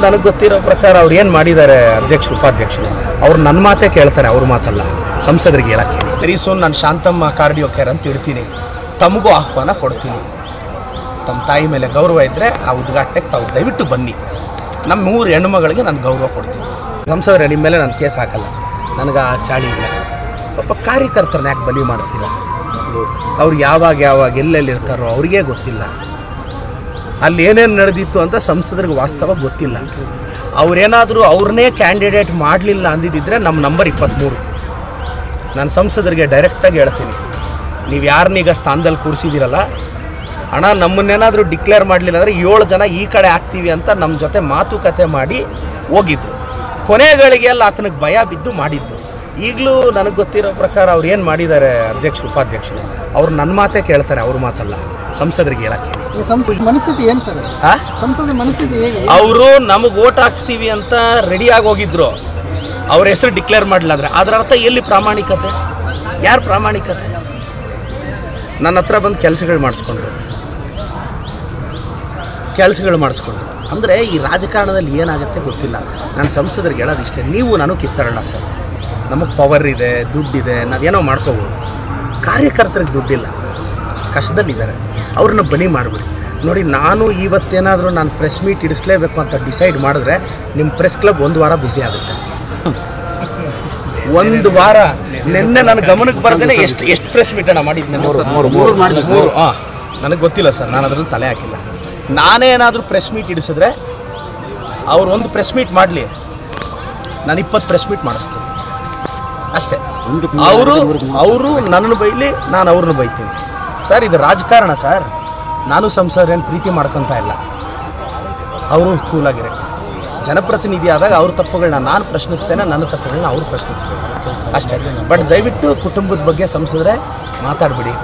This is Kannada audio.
ನನಗೆ ಗೊತ್ತಿರೋ ಪ್ರಕಾರ ಅವ್ರು ಏನು ಮಾಡಿದ್ದಾರೆ ಅಧ್ಯಕ್ಷರು ಉಪಾಧ್ಯಕ್ಷರು ಅವ್ರು ನನ್ನ ಮಾತೇ ಕೇಳ್ತಾರೆ, ಅವ್ರ ಮಾತಲ್ಲ. ಸಂಸದರಿಗೆ ಹೇಳಕ್ಕೆ ವೆರಿ ಸೂನ್ ನಾನು ಶಾಂತಮ್ಮ ಕಾರ್ಡಿಯೋ ಕೇರ್ ಅಂತ ಇಡ್ತೀನಿ. ತಮಗೂ ಆಹ್ವಾನ ಕೊಡ್ತೀನಿ. ತಮ್ಮ ತಾಯಿ ಮೇಲೆ ಗೌರವ ಇದ್ದರೆ ಆ ಉದ್ಘಾಟನೆಗೆ ತಾವು ದಯವಿಟ್ಟು ಬನ್ನಿ. ನಮ್ಮ 3 ಹೆಣ್ಣು ಮಗಳಿಗೆ ನಾನು ಗೌರವ ಕೊಡ್ತೀನಿ. ಸಂಸದರೇ, ನಿಮ್ಮ ಮೇಲೆ ನಾನು ಕೇಸ್ ಹಾಕಲ್ಲ, ನನಗೆ ಆ ಚಾಳಿ ಇಲ್ಲ. ಪಾಪ ಕಾರ್ಯಕರ್ತರನ್ನ ಯಾಕೆ ಬಲಿ ಮಾಡ್ತೀರ? ಅವ್ರು ಯಾವಾಗ ಎಲ್ಲೆಲ್ಲಿರ್ತಾರೋ ಅವ್ರಿಗೇ ಗೊತ್ತಿಲ್ಲ. ಅಲ್ಲಿ ಏನೇನು ನಡೆದಿತ್ತು ಅಂತ ಸಂಸದರಿಗೆ ವಾಸ್ತವ ಗೊತ್ತಿಲ್ಲ. ಅವರೇನಾದರೂ ಅವ್ರನ್ನೇ ಕ್ಯಾಂಡಿಡೇಟ್ ಮಾಡಲಿಲ್ಲ ಅಂದಿದ್ದರೆ ನಮ್ಮ ನಂಬರ್ 23. ನಾನು ಸಂಸದರಿಗೆ ಡೈರೆಕ್ಟಾಗಿ ಹೇಳ್ತೀನಿ, ನೀವು ಯಾರನ್ನೀಗ ಸ್ಥಾನದಲ್ಲಿ ಕೂರಿಸಿದ್ದೀರಲ್ಲ ಅಣ್ಣ, ನಮ್ಮನ್ನೇನಾದರೂ ಡಿಕ್ಲೇರ್ ಮಾಡಲಿಲ್ಲ ಅಂದರೆ 7 ಜನ ಈ ಕಡೆ ಆಗ್ತೀವಿ ಅಂತ ನಮ್ಮ ಜೊತೆ ಮಾತುಕತೆ ಮಾಡಿ ಹೋಗಿದ್ರು. ಕೊನೆಗಳಿಗೆ ಎಲ್ಲ ಆತನಿಗೆ ಭಯ ಬಿದ್ದು ಮಾಡಿದ್ದು. ಈಗಲೂ ನನಗೆ ಗೊತ್ತಿರೋ ಪ್ರಕಾರ ಅವ್ರು ಏನು ಮಾಡಿದ್ದಾರೆ ಅಧ್ಯಕ್ಷರು ಉಪಾಧ್ಯಕ್ಷರು ಅವ್ರು ನನ್ನ ಮಾತೇ ಕೇಳ್ತಾರೆ, ಅವ್ರ ಮಾತಲ್ಲ. ಸಂಸದರಿಗೆ ಹೇಳಕ್ಕೆ ಮನಸ್ಥಿತಿ ಏನು ಸರ್? ಸಂಸದ ಮನಸ್ಥಿತಿ ಹೇಗೆ? ಅವರು ನಮಗೆ ಓಟ್ ಹಾಕ್ತೀವಿ ಅಂತ ರೆಡಿಯಾಗಿ ಹೋಗಿದ್ರು, ಅವ್ರ ಹೆಸರು ಡಿಕ್ಲೇರ್ ಮಾಡಲಿಲ್ಲ ಅಂದರೆ ಅದರ ಅರ್ಥ ಎಲ್ಲಿ ಪ್ರಾಮಾಣಿಕತೆ? ಯಾರು ಪ್ರಾಮಾಣಿಕತೆ? ನನ್ನ ಹತ್ರ ಬಂದು ಕೆಲಸಗಳು ಮಾಡಿಸ್ಕೊಂಡ್ರು ಅಂದರೆ ಈ ರಾಜಕಾರಣದಲ್ಲಿ ಏನಾಗುತ್ತೆ ಗೊತ್ತಿಲ್ಲ. ನಾನು ಸಂಸದರಿಗೆ ಹೇಳೋದು ಇಷ್ಟೇ, ನೀವು ನನಗೆ ಕಿತ್ತಾಡಲ್ಲ ಸರ್. ನಮಗೆ ಪವರ್ ಇದೆ, ದುಡ್ಡಿದೆ, ನಾವೇನೋ ಮಾಡ್ಕೋಬೋದು. ಕಾರ್ಯಕರ್ತರಿಗೆ ದುಡ್ಡಿಲ್ಲ, ಕಷ್ಟದಲ್ಲಿದ್ದಾರೆ, ಅವ್ರನ್ನ ಬಲಿ ಮಾಡಿಬಿಡಿ. ನೋಡಿ, ನಾನು ಇವತ್ತೇನಾದರೂ ನಾನು ಪ್ರೆಸ್ ಮೀಟ್ ಇಡಿಸ್ಲೇಬೇಕು ಅಂತ ಡಿಸೈಡ್ ಮಾಡಿದ್ರೆ ನಿಮ್ಮ ಪ್ರೆಸ್ ಕ್ಲಬ್ 1 ವಾರ ಬ್ಯುಸಿ ಆಗುತ್ತೆ. 1 ವಾರ. ನಿನ್ನೆ ನನ್ನ ಗಮನಕ್ಕೆ ಬರ್ದೇನೆ ಎಷ್ಟು ಪ್ರೆಸ್ ಮೀಟನ್ನು ಮಾಡಿದ್ದೆ? 3. ನನಗೆ ಗೊತ್ತಿಲ್ಲ ಸರ್, ನಾನು ಅದರಲ್ಲಿ ತಲೆ ಹಾಕಿಲ್ಲ. ನಾನೇನಾದರೂ ಪ್ರೆಸ್ ಮೀಟ್ ಇಡಿಸಿದ್ರೆ ಅವ್ರು 1 ಪ್ರೆಸ್ ಮೀಟ್ ಮಾಡಲಿ, ನಾನು 20 ಪ್ರೆಸ್ ಮೀಟ್ ಮಾಡಿಸ್ತೀನಿ ಅಷ್ಟೇ. ಅವರು ನನ್ನನ್ನು ಬೈಲಿ, ನಾನು ಅವ್ರನ್ನ ಬೈತೀನಿ ಸರ್. ಇದು ರಾಜಕಾರಣ ಸರ್. ನಾನು ಸಂಸದರೇನು ಪ್ರೀತಿ ಮಾಡ್ಕೊತಾ ಇಲ್ಲ, ಅವರು ಕೂಲಾಗಿರಕ್ಕೆ. ಜನಪ್ರತಿನಿಧಿ ಆದಾಗ ಅವ್ರ ತಪ್ಪುಗಳನ್ನ ನಾನು ಪ್ರಶ್ನಿಸ್ತೇನೆ, ನನ್ನ ತಪ್ಪುಗಳನ್ನ ಅವ್ರು ಪ್ರಶ್ನಿಸ್ಬೇಕು ಅಷ್ಟೇ. ಬಟ್ ದಯವಿಟ್ಟು ಕುಟುಂಬದ ಬಗ್ಗೆ ಸಂಸದರೇ ಮಾತಾಡಬೇಡಿ.